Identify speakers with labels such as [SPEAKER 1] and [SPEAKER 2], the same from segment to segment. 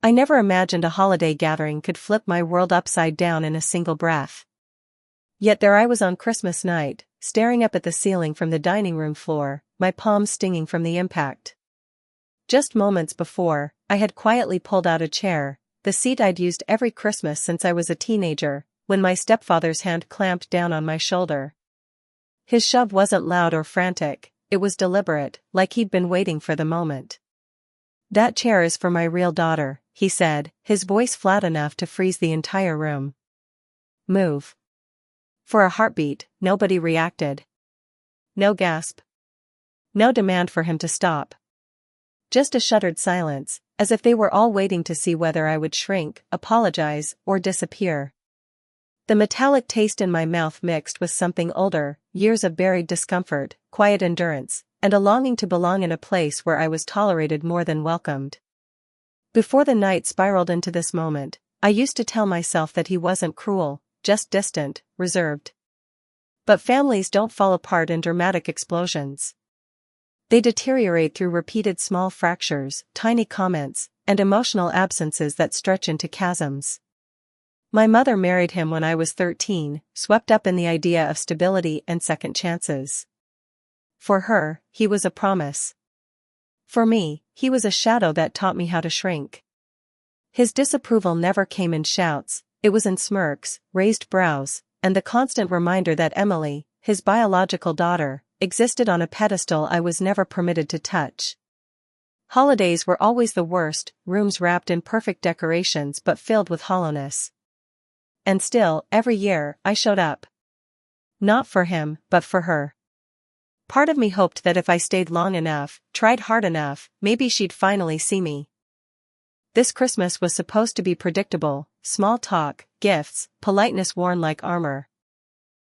[SPEAKER 1] I never imagined a holiday gathering could flip my world upside down in a single breath. Yet there I was on Christmas night, staring up at the ceiling from the dining room floor, my palms stinging from the impact. Just moments before, I had quietly pulled out a chair, the seat I'd used every Christmas since I was a teenager, when my stepfather's hand clamped down on my shoulder. His shove wasn't loud or frantic, it was deliberate, like he'd been waiting for the moment. "That chair is for my real daughter," he said, his voice flat enough to freeze the entire room. "Move." For a heartbeat, nobody reacted. No gasp. No demand for him to stop. Just a shuttered silence, as if they were all waiting to see whether I would shrink, apologize, or disappear. The metallic taste in my mouth mixed with something older, years of buried discomfort, quiet endurance, and a longing to belong in a place where I was tolerated more than welcomed. Before the night spiraled into this moment, I used to tell myself that he wasn't cruel, just distant, reserved. But families don't fall apart in dramatic explosions. They deteriorate through repeated small fractures, tiny comments, and emotional absences that stretch into chasms. My mother married him when I was 13, swept up in the idea of stability and second chances. For her, he was a promise. For me, he was a shadow that taught me how to shrink. His disapproval never came in shouts, it was in smirks, raised brows, and the constant reminder that Emily, his biological daughter, existed on a pedestal I was never permitted to touch. Holidays were always the worst, rooms wrapped in perfect decorations but filled with hollowness. And still, every year, I showed up. Not for him, but for her. Part of me hoped that if I stayed long enough, tried hard enough, maybe she'd finally see me. This Christmas was supposed to be predictable, small talk, gifts, politeness worn like armor.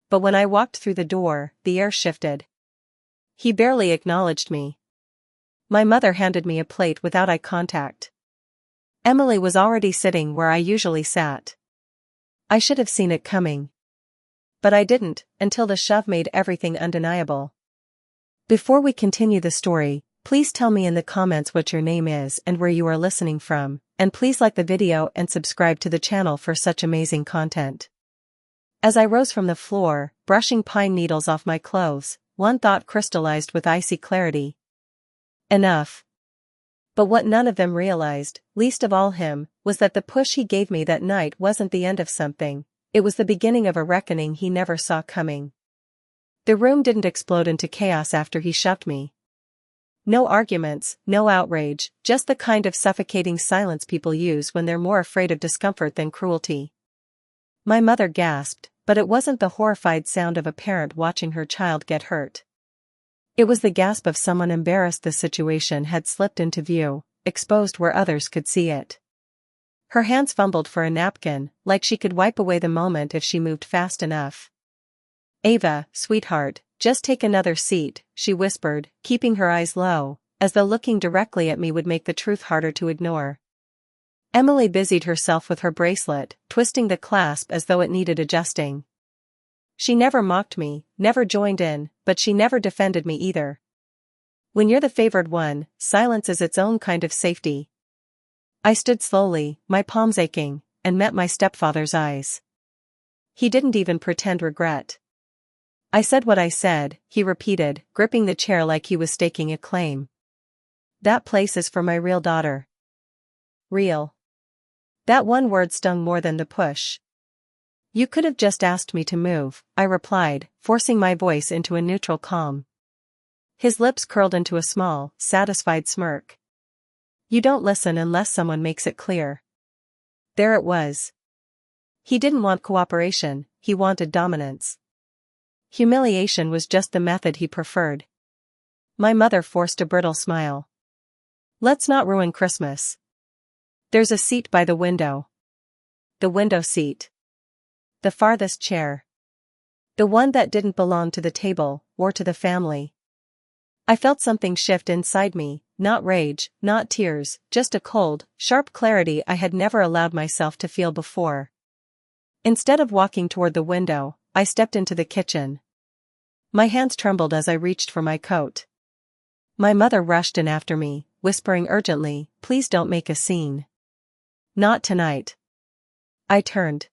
[SPEAKER 1] But when I walked through the door, the air shifted. He barely acknowledged me. My mother handed me a plate without eye contact. Emily was already sitting where I usually sat. I should have seen it coming. But I didn't, until the shove made everything undeniable. Before we continue the story, please tell me in the comments what your name is and where you are listening from, and please like the video and subscribe to the channel for such amazing content. As I rose from the floor, brushing pine needles off my clothes, one thought crystallized with icy clarity. Enough. But what none of them realized, least of all him, was that the push he gave me that night wasn't the end of something, it was the beginning of a reckoning he never saw coming. The room didn't explode into chaos after he shoved me. No arguments, no outrage, just the kind of suffocating silence people use when they're more afraid of discomfort than cruelty. My mother gasped, but it wasn't the horrified sound of a parent watching her child get hurt. It was the gasp of someone embarrassed the situation had slipped into view, exposed where others could see it. Her hands fumbled for a napkin, like she could wipe away the moment if she moved fast enough. "Ava, sweetheart, just take another seat," she whispered, keeping her eyes low, as though looking directly at me would make the truth harder to ignore. Emily busied herself with her bracelet, twisting the clasp as though it needed adjusting. She never mocked me, never joined in, but she never defended me either. When you're the favored one, silence is its own kind of safety. I stood slowly, my palms aching, and met my stepfather's eyes. He didn't even pretend regret. "I said what I said," he repeated, gripping the chair like he was staking a claim. "That place is for my real daughter." Real. That one word stung more than the push. "You could have just asked me to move," I replied, forcing my voice into a neutral calm. His lips curled into a small, satisfied smirk. "You don't listen unless someone makes it clear." There it was. He didn't want cooperation, he wanted dominance. Humiliation was just the method he preferred. My mother forced a brittle smile. "Let's not ruin Christmas. There's a seat by the window." The window seat. The farthest chair. The one that didn't belong to the table, or to the family. I felt something shift inside me, not rage, not tears, just a cold, sharp clarity I had never allowed myself to feel before. Instead of walking toward the window, I stepped into the kitchen. My hands trembled as I reached for my coat. My mother rushed in after me, whispering urgently, "Please don't make a scene." Not tonight. I turned.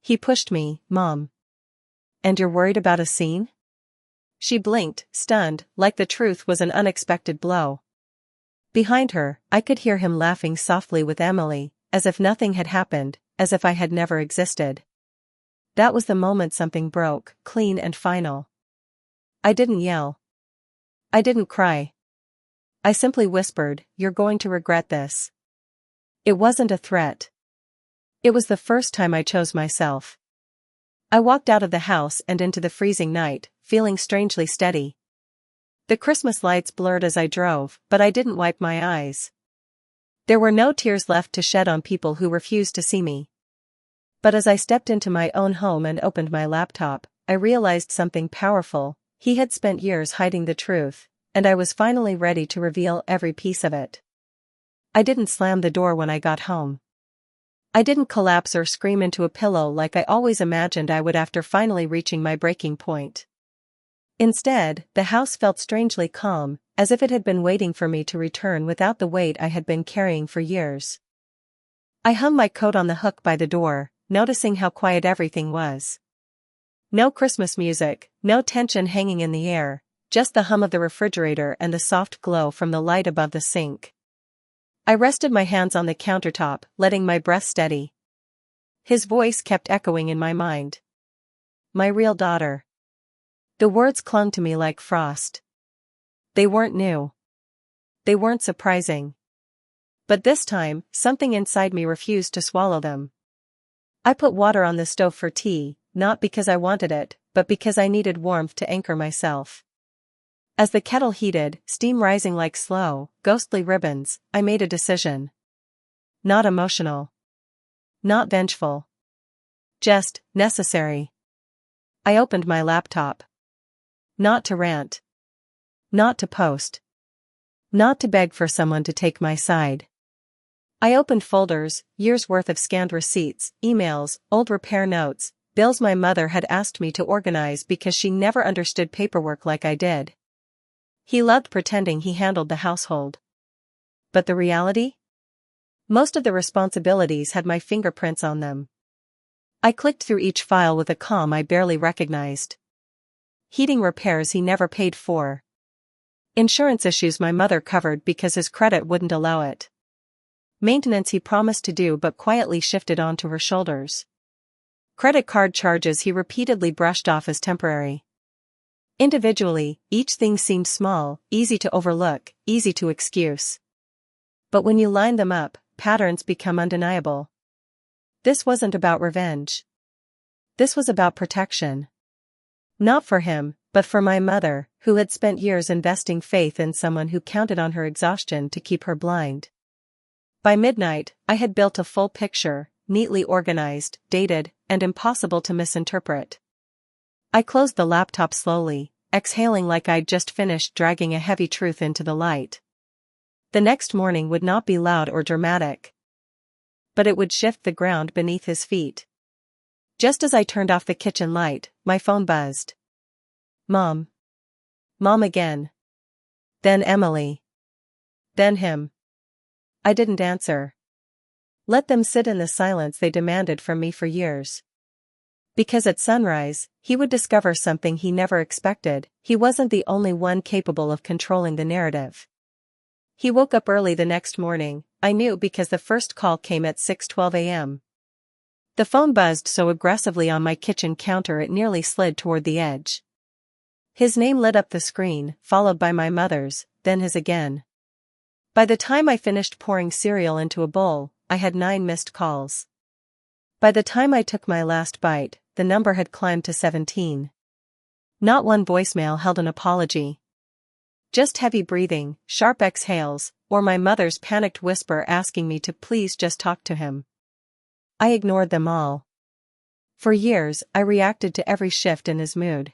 [SPEAKER 1] He pushed me, Mom. And you're worried about a scene? She blinked, stunned, like the truth was an unexpected blow. Behind her, I could hear him laughing softly with Emily, as if nothing had happened, as if I had never existed. That was the moment something broke, clean and final. I didn't yell. I didn't cry. I simply whispered, "You're going to regret this." It wasn't a threat. It was the first time I chose myself. I walked out of the house and into the freezing night, feeling strangely steady. The Christmas lights blurred as I drove, but I didn't wipe my eyes. There were no tears left to shed on people who refused to see me. But as I stepped into my own home and opened my laptop, I realized something powerful. He had spent years hiding the truth, and I was finally ready to reveal every piece of it. I didn't slam the door when I got home. I didn't collapse or scream into a pillow like I always imagined I would after finally reaching my breaking point. Instead, the house felt strangely calm, as if it had been waiting for me to return without the weight I had been carrying for years. I hung my coat on the hook by the door, noticing how quiet everything was. No Christmas music, no tension hanging in the air, just the hum of the refrigerator and the soft glow from the light above the sink. I rested my hands on the countertop, letting my breath steady. His voice kept echoing in my mind. My real daughter. The words clung to me like frost. They weren't new. They weren't surprising. But this time, something inside me refused to swallow them. I put water on the stove for tea, not because I wanted it, but because I needed warmth to anchor myself. As the kettle heated, steam rising like slow, ghostly ribbons, I made a decision. Not emotional. Not vengeful. Just necessary. I opened my laptop. Not to rant. Not to post. Not to beg for someone to take my side. I opened folders, years' worth of scanned receipts, emails, old repair notes, bills my mother had asked me to organize because she never understood paperwork like I did. He loved pretending he handled the household. But the reality? Most of the responsibilities had my fingerprints on them. I clicked through each file with a calm I barely recognized. Heating repairs he never paid for. Insurance issues my mother covered because his credit wouldn't allow it. Maintenance he promised to do but quietly shifted onto her shoulders. Credit card charges he repeatedly brushed off as temporary. Individually, each thing seemed small, easy to overlook, easy to excuse. But when you line them up, patterns become undeniable. This wasn't about revenge. This was about protection. Not for him, but for my mother, who had spent years investing faith in someone who counted on her exhaustion to keep her blind. By midnight, I had built a full picture, neatly organized, dated, and impossible to misinterpret. I closed the laptop slowly, exhaling like I'd just finished dragging a heavy truth into the light. The next morning would not be loud or dramatic. But it would shift the ground beneath his feet. Just as I turned off the kitchen light, my phone buzzed. Mom. Mom again. Then Emily. Then him. I didn't answer. Let them sit in the silence they demanded from me for years. Because at sunrise, he would discover something he never expected. He wasn't the only one capable of controlling the narrative. He woke up early the next morning, I knew because the first call came at 6:12 a.m. The phone buzzed so aggressively on my kitchen counter it nearly slid toward the edge. His name lit up the screen, followed by my mother's, then his again. By the time I finished pouring cereal into a bowl, I had 9 missed calls. By the time I took my last bite, the number had climbed to 17. Not one voicemail held an apology. Just heavy breathing, sharp exhales, or my mother's panicked whisper asking me to please just talk to him. I ignored them all. For years, I reacted to every shift in his mood.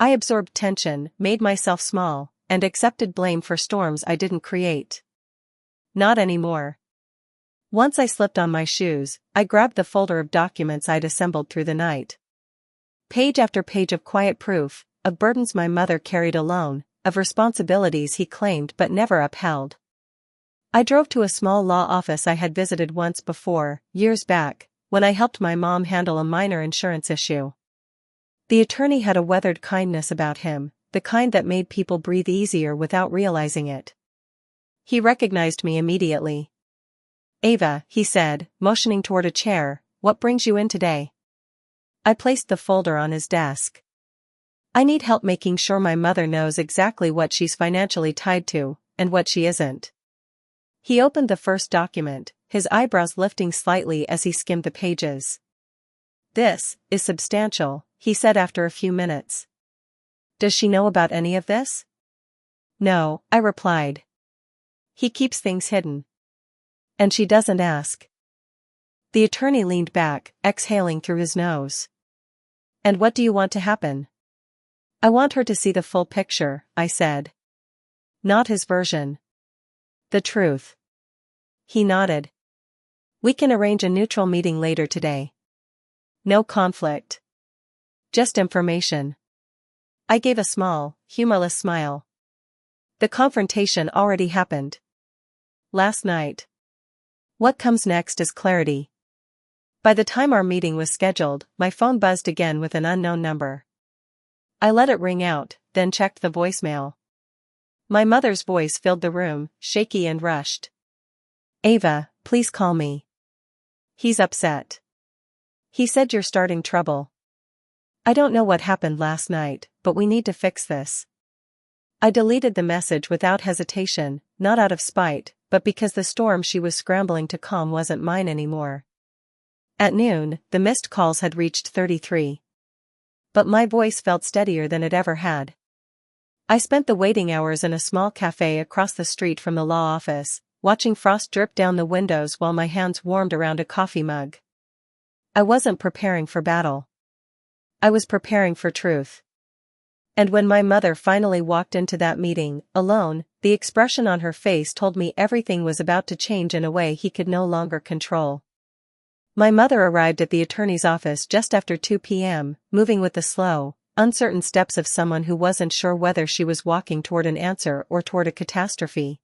[SPEAKER 1] I absorbed tension, made myself small, and accepted blame for storms I didn't create. Not anymore. Once I slipped on my shoes, I grabbed the folder of documents I'd assembled through the night. Page after page of quiet proof, of burdens my mother carried alone, of responsibilities he claimed but never upheld. I drove to a small law office I had visited once before, years back, when I helped my mom handle a minor insurance issue. The attorney had a weathered kindness about him, the kind that made people breathe easier without realizing it. He recognized me immediately. "Ava," he said, motioning toward a chair, "what brings you in today?" I placed the folder on his desk. "I need help making sure my mother knows exactly what she's financially tied to, and what she isn't." He opened the first document, his eyebrows lifting slightly as he skimmed the pages. "This is substantial," he said after a few minutes. "Does she know about any of this?" "No," I replied. "He keeps things hidden." "And she doesn't ask?" The attorney leaned back, exhaling through his nose. "And what do you want to happen?" "I want her to see the full picture," I said. "Not his version." "The truth." He nodded. "We can arrange a neutral meeting later today." "No conflict. Just information." I gave a small, humorless smile. The confrontation already happened. Last night. What comes next is clarity. By the time our meeting was scheduled, my phone buzzed again with an unknown number. I let it ring out, then checked the voicemail. My mother's voice filled the room, shaky and rushed. "Ava, please call me. He's upset. He said you're starting trouble. I don't know what happened last night, but we need to fix this." I deleted the message without hesitation, not out of spite, but because the storm she was scrambling to calm wasn't mine anymore. At noon, the missed calls had reached 33. But my voice felt steadier than it ever had. I spent the waiting hours in a small cafe across the street from the law office, watching frost drip down the windows while my hands warmed around a coffee mug. I wasn't preparing for battle. I was preparing for truth. And when my mother finally walked into that meeting, alone, the expression on her face told me everything was about to change in a way he could no longer control. My mother arrived at the attorney's office just after 2 p.m., moving with the slow, uncertain steps of someone who wasn't sure whether she was walking toward an answer or toward a catastrophe.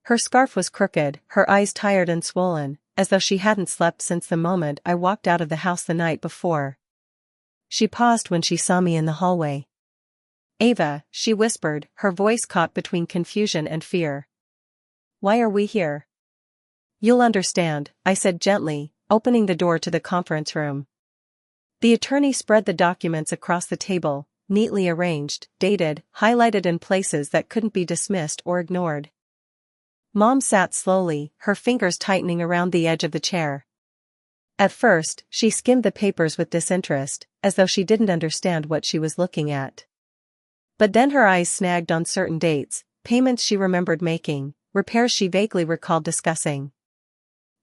[SPEAKER 1] Her scarf was crooked, her eyes tired and swollen, as though she hadn't slept since the moment I walked out of the house the night before. She paused when she saw me in the hallway. "Ava," she whispered, her voice caught between confusion and fear. "Why are we here?" "You'll understand," I said gently, opening the door to the conference room. The attorney spread the documents across the table, neatly arranged, dated, highlighted in places that couldn't be dismissed or ignored. Mom sat slowly, her fingers tightening around the edge of the chair. At first, she skimmed the papers with disinterest, as though she didn't understand what she was looking at. But then her eyes snagged on certain dates, payments she remembered making, repairs she vaguely recalled discussing.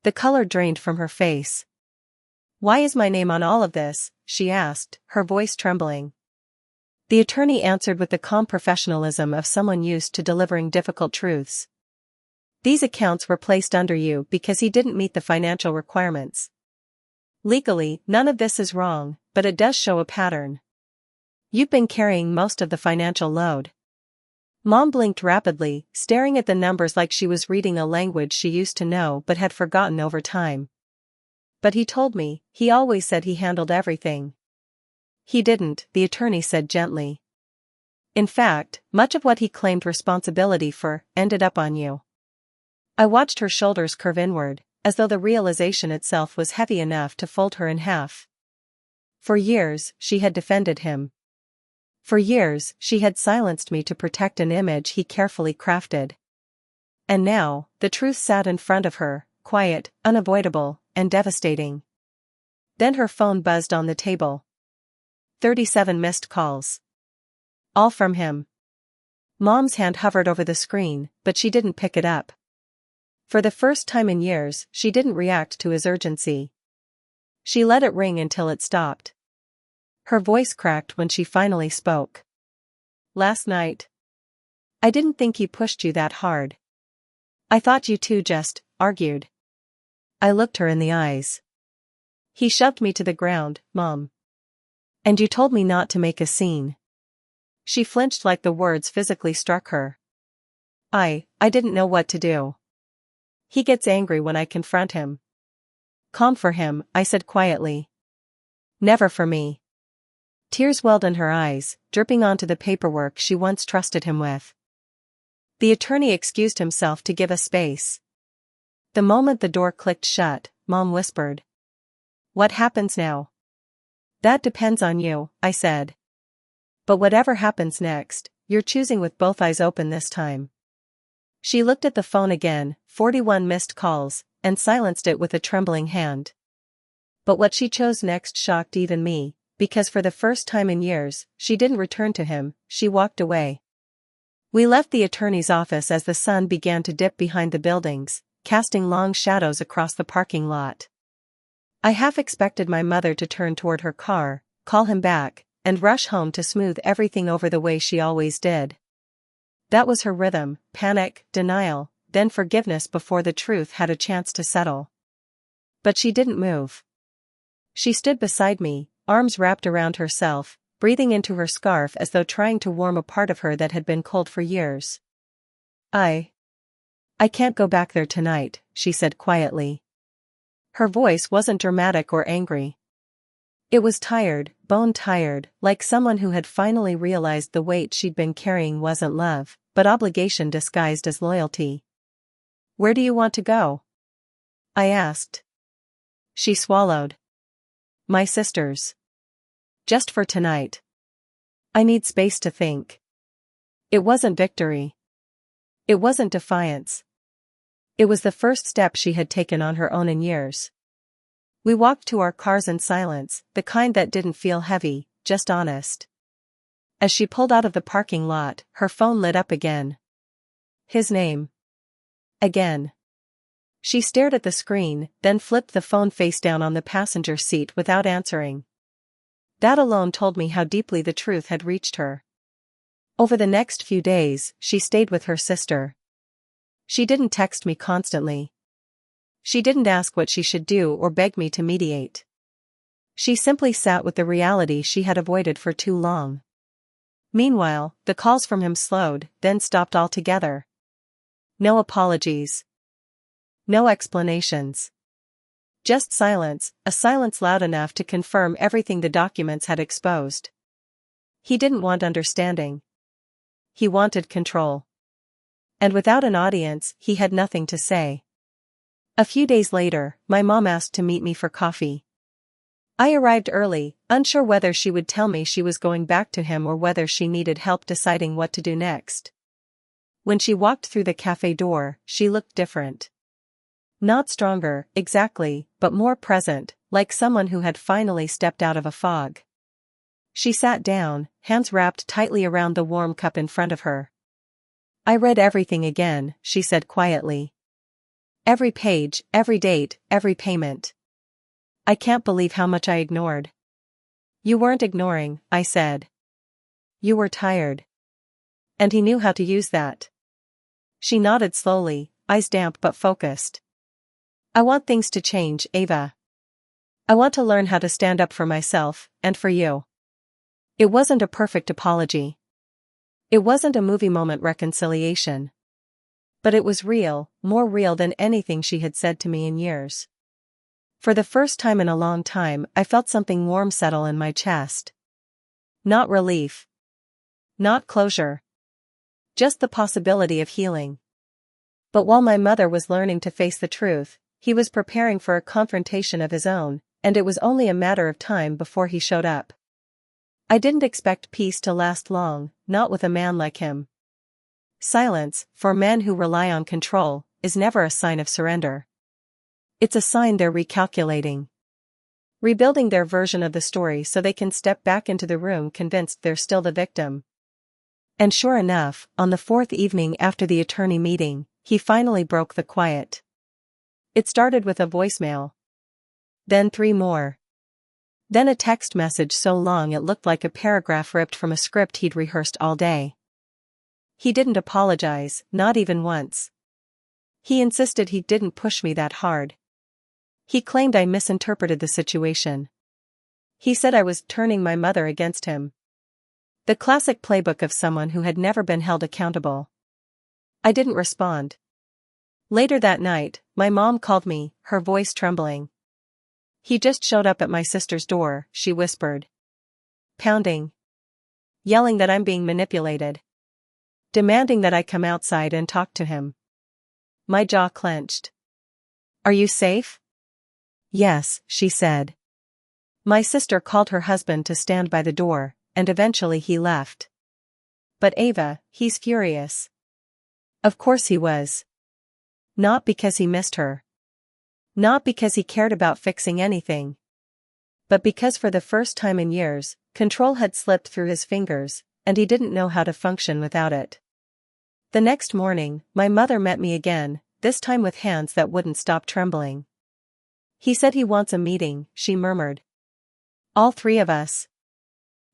[SPEAKER 1] The color drained from her face. "Why is my name on all of this?" she asked, her voice trembling. The attorney answered with the calm professionalism of someone used to delivering difficult truths. "These accounts were placed under you because he didn't meet the financial requirements. Legally, none of this is wrong, but it does show a pattern. You've been carrying most of the financial load." Mom blinked rapidly, staring at the numbers like she was reading a language she used to know but had forgotten over time. "But he told me, he always said he handled everything." "He didn't," the attorney said gently. "In fact, much of what he claimed responsibility for ended up on you." I watched her shoulders curve inward, as though the realization itself was heavy enough to fold her in half. For years, she had defended him. For years, she had silenced me to protect an image he carefully crafted. And now, the truth sat in front of her, quiet, unavoidable, and devastating. Then her phone buzzed on the table. 37 missed calls. All from him. Mom's hand hovered over the screen, but she didn't pick it up. For the first time in years, she didn't react to his urgency. She let it ring until it stopped. Her voice cracked when she finally spoke. "Last night. I didn't think he pushed you that hard. I thought you two just argued." I looked her in the eyes. "He shoved me to the ground, Mom. And you told me not to make a scene." She flinched like the words physically struck her. I didn't know what to do. He gets angry when I confront him. Calm for him, I said quietly. Never for me. Tears welled in her eyes, dripping onto the paperwork she once trusted him with. The attorney excused himself to give us space. The moment the door clicked shut, Mom whispered. What happens now? That depends on you, I said. But whatever happens next, you're choosing with both eyes open this time. She looked at the phone again, 41 missed calls, and silenced it with a trembling hand. But what she chose next shocked even me, because for the first time in years, she didn't return to him, she walked away. We left the attorney's office as the sun began to dip behind the buildings, casting long shadows across the parking lot. I half expected my mother to turn toward her car, call him back, and rush home to smooth everything over the way she always did. That was her rhythm: panic, denial, then forgiveness before the truth had a chance to settle. But she didn't move. She stood beside me, arms wrapped around herself, breathing into her scarf as though trying to warm a part of her that had been cold for years. I can't go back there tonight, she said quietly. Her voice wasn't dramatic or angry. It was tired, bone-tired, like someone who had finally realized the weight she'd been carrying wasn't love, but obligation disguised as loyalty. Where do you want to go? I asked. She swallowed. My sister's. Just for tonight. I need space to think. It wasn't victory. It wasn't defiance. It was the first step she had taken on her own in years. We walked to our cars in silence, the kind that didn't feel heavy, just honest. As she pulled out of the parking lot, her phone lit up again. His name. Again. She stared at the screen, then flipped the phone face down on the passenger seat without answering. That alone told me how deeply the truth had reached her. Over the next few days, she stayed with her sister. She didn't text me constantly. She didn't ask what she should do or beg me to mediate. She simply sat with the reality she had avoided for too long. Meanwhile, the calls from him slowed, then stopped altogether. No apologies. No explanations. Just silence, a silence loud enough to confirm everything the documents had exposed. He didn't want understanding. He wanted control. And without an audience, he had nothing to say. A few days later, my mom asked to meet me for coffee. I arrived early, unsure whether she would tell me she was going back to him or whether she needed help deciding what to do next. When she walked through the cafe door, she looked different. Not stronger, exactly, but more present, like someone who had finally stepped out of a fog. She sat down, hands wrapped tightly around the warm cup in front of her. I read everything again, she said quietly. Every page, every date, every payment. I can't believe how much I ignored. You weren't ignoring, I said. You were tired. And he knew how to use that. She nodded slowly, eyes damp but focused. I want things to change, Ava. I want to learn how to stand up for myself, and for you. It wasn't a perfect apology. It wasn't a movie moment reconciliation. But it was real, more real than anything she had said to me in years. For the first time in a long time, I felt something warm settle in my chest. Not relief. Not closure. Just the possibility of healing. But while my mother was learning to face the truth, he was preparing for a confrontation of his own, and it was only a matter of time before he showed up. I didn't expect peace to last long, not with a man like him. Silence, for men who rely on control, is never a sign of surrender. It's a sign they're recalculating. Rebuilding their version of the story so they can step back into the room convinced they're still the victim. And sure enough, on the fourth evening after the attorney meeting, he finally broke the quiet. It started with a voicemail. Then 3 more. Then a text message so long it looked like a paragraph ripped from a script he'd rehearsed all day. He didn't apologize, not even once. He insisted he didn't push me that hard. He claimed I misinterpreted the situation. He said I was turning my mother against him. The classic playbook of someone who had never been held accountable. I didn't respond. Later that night, my mom called me, her voice trembling. "He just showed up at my sister's door," she whispered. "Pounding. Yelling that I'm being manipulated. Demanding that I come outside and talk to him." My jaw clenched. "Are you safe?" "Yes," she said. My sister called her husband to stand by the door, and eventually he left. "But Ava, he's furious." Of course he was. Not because he missed her. Not because he cared about fixing anything. But because for the first time in years, control had slipped through his fingers, and he didn't know how to function without it. The next morning, my mother met me again, this time with hands that wouldn't stop trembling. "He said he wants a meeting," she murmured. "All three of us.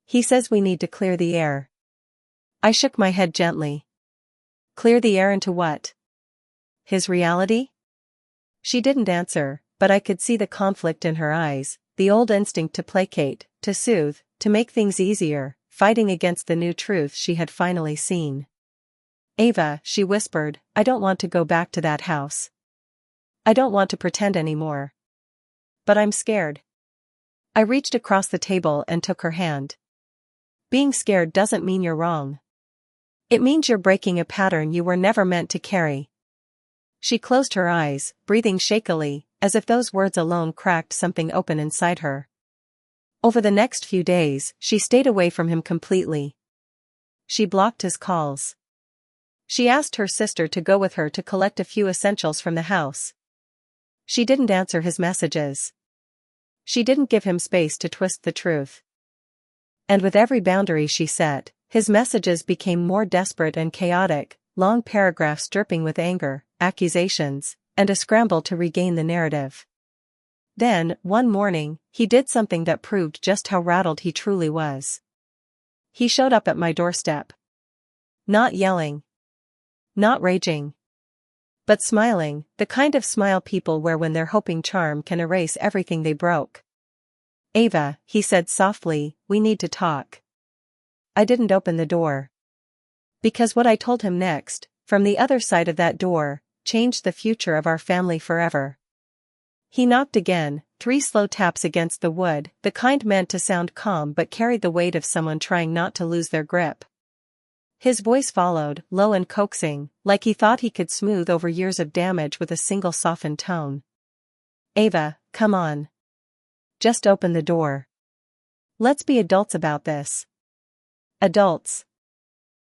[SPEAKER 1] He says we need to clear the air." I shook my head gently. Clear the air into what? His reality? She didn't answer, but I could see the conflict in her eyes, the old instinct to placate, to soothe, to make things easier, fighting against the new truth she had finally seen. "Ava," she whispered, "I don't want to go back to that house. I don't want to pretend anymore. But I'm scared." I reached across the table and took her hand. "Being scared doesn't mean you're wrong. It means you're breaking a pattern you were never meant to carry." She closed her eyes, breathing shakily, as if those words alone cracked something open inside her. Over the next few days, she stayed away from him completely. She blocked his calls. She asked her sister to go with her to collect a few essentials from the house. She didn't answer his messages. She didn't give him space to twist the truth. And with every boundary she set, his messages became more desperate and chaotic, long paragraphs dripping with anger, accusations, and a scramble to regain the narrative. Then, one morning, he did something that proved just how rattled he truly was. He showed up at my doorstep. Not yelling. Not raging. But smiling, the kind of smile people wear when their hoping charm can erase everything they broke. "Ava," he said softly, "we need to talk." I didn't open the door. Because what I told him next, from the other side of that door, changed the future of our family forever. He knocked again, 3 slow taps against the wood, the kind meant to sound calm but carried the weight of someone trying not to lose their grip. His voice followed, low and coaxing, like he thought he could smooth over years of damage with a single softened tone. "Ava, come on. Just open the door. Let's be adults about this." Adults.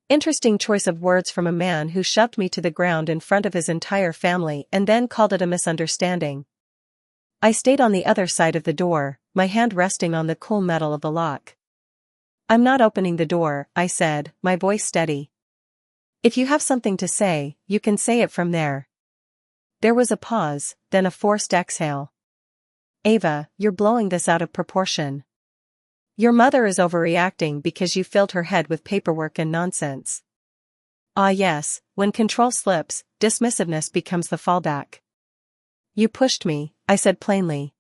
[SPEAKER 1] Interesting choice of words from a man who shoved me to the ground in front of his entire family and then called it a misunderstanding. I stayed on the other side of the door, my hand resting on the cool metal of the lock. "I'm not opening the door," I said, my voice steady. "If you have something to say, you can say it from there." There was a pause, then a forced exhale. "Ava, you're blowing this out of proportion. Your mother is overreacting because you filled her head with paperwork and nonsense." "Ah yes, when control slips, dismissiveness becomes the fallback." "You pushed me," I said plainly.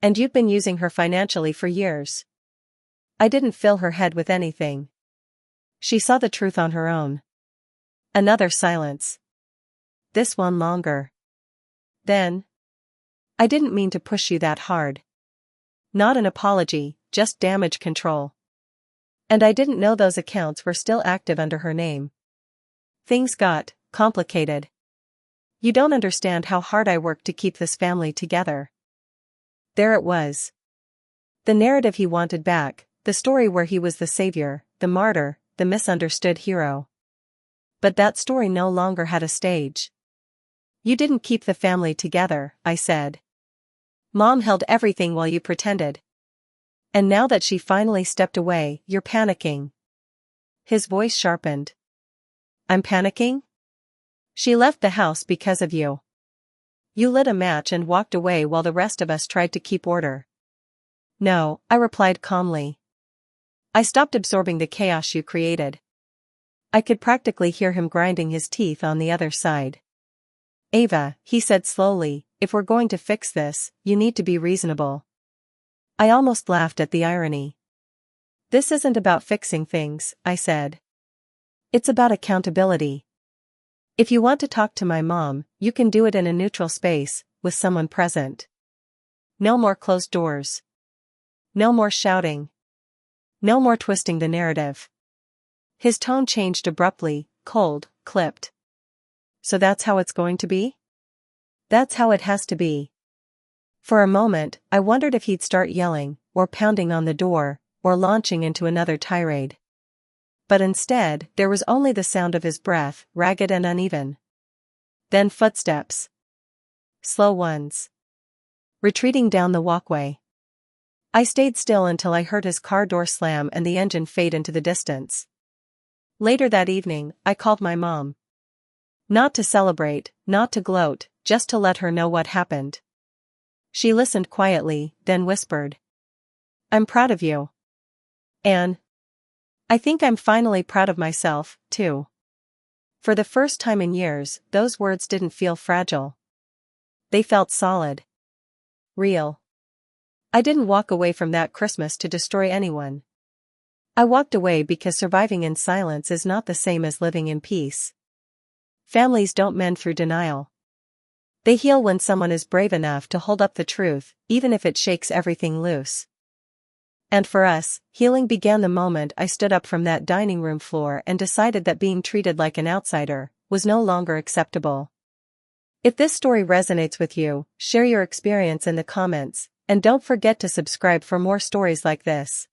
[SPEAKER 1] "And you've been using her financially for years." I didn't fill her head with anything. She saw the truth on her own. Another silence. This one longer. Then, "I didn't mean to push you that hard. Not an apology, just damage control. And I didn't know those accounts were still active under her name. Things got complicated. You don't understand how hard I worked to keep this family together." There it was. The narrative he wanted back, the story where he was the savior, the martyr, the misunderstood hero. But that story no longer had a stage. "You didn't keep the family together," I said. "Mom held everything while you pretended. And now that she finally stepped away, you're panicking." His voice sharpened. "I'm panicking? She left the house because of you. You lit a match and walked away while the rest of us tried to keep order." "No," I replied calmly. "I stopped absorbing the chaos you created." I could practically hear him grinding his teeth on the other side. "Ava," he said slowly, "if we're going to fix this, you need to be reasonable." I almost laughed at the irony. "This isn't about fixing things," I said. "It's about accountability. If you want to talk to my mom, you can do it in a neutral space, with someone present. No more closed doors. No more shouting. No more twisting the narrative. His tone changed abruptly, cold, clipped. So that's how it's going to be? That's how it has to be. For a moment, I wondered if he'd start yelling, or pounding on the door, or launching into another tirade. But instead, there was only the sound of his breath, ragged and uneven. Then footsteps. Slow ones. Retreating down the walkway. I stayed still until I heard his car door slam and the engine fade into the distance. Later that evening, I called my mom. Not to celebrate, not to gloat, just to let her know what happened. She listened quietly, then whispered. I'm proud of you. And I think I'm finally proud of myself, too. For the first time in years, those words didn't feel fragile. They felt solid. Real. I didn't walk away from that Christmas to destroy anyone. I walked away because surviving in silence is not the same as living in peace. Families don't mend through denial. They heal when someone is brave enough to hold up the truth, even if it shakes everything loose. And for us, healing began the moment I stood up from that dining room floor and decided that being treated like an outsider was no longer acceptable. If this story resonates with you, share your experience in the comments, and don't forget to subscribe for more stories like this.